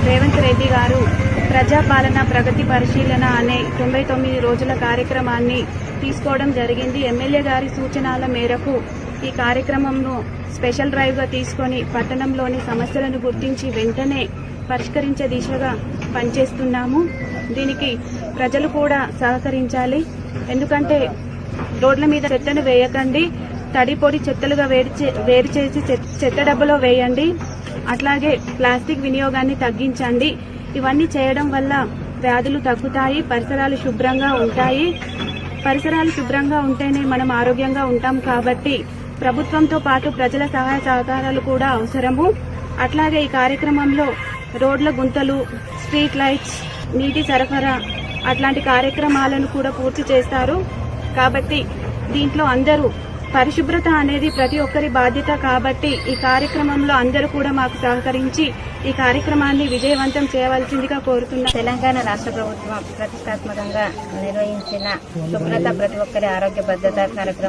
రేవంత్ రెడ్డి గారు ప్రజాపాలన ప్రగతి పరిశీలన అనే 99 రోజుల కార్యక్రమాన్ని తీసుకోవడం జరిగింది. ఎమ్మెల్యే గారి సూచనల మేరకు ఈ కార్యక్రమంను స్పెషల్ డ్రైవ్గా తీసుకొని పట్టణంలోని సమస్యలను గుర్తించి వెంటనే పరిష్కరించే దిశగా పనిచేస్తున్నాము. దీనికి ప్రజలు కూడా సహకరించాలి. ఎందుకంటే రోడ్ల మీద చెత్తను వేయకండి, తడి పొడి చెత్తలుగా వేరు చేసి చెత్త డబ్బులో వేయండి. అట్లాగే ప్లాస్టిక్ వినియోగాన్ని తగ్గించండి. ఇవన్నీ చేయడం వల్ల వ్యాధులు తగ్గుతాయి, పరిసరాలు శుభ్రంగా ఉంటాయి. పరిసరాలు శుభ్రంగా ఉంటేనే మనం ఆరోగ్యంగా ఉంటాం. కాబట్టి ప్రభుత్వంతో పాటు ప్రజల సహాయ సహకారాలు కూడా అవసరము. అట్లాగే ఈ కార్యక్రమంలో రోడ్ల గుంతలు, స్ట్రీట్ లైట్స్, నీటి సరఫరా అట్లాంటి కార్యక్రమాలను కూడా పూర్తి చేస్తారు. కాబట్టి దీంట్లో అందరూ పరిశుభ్రత అనేది ప్రతి ఒక్కరి బాధ్యత. కాబట్టి ఈ కార్యక్రమంలో అందరూ కూడా మాకు సహకరించి ఈ కార్యక్రమాన్ని విజయవంతం చేయవలసిందిగా కోరుతున్నాం. తెలంగాణ రాష్ట్ర ప్రభుత్వం ప్రతిష్టాత్మకంగా నిర్వహించిన శుభ్రత ప్రతి ఒక్కరి ఆరోగ్య భద్రత కార్యక్రమం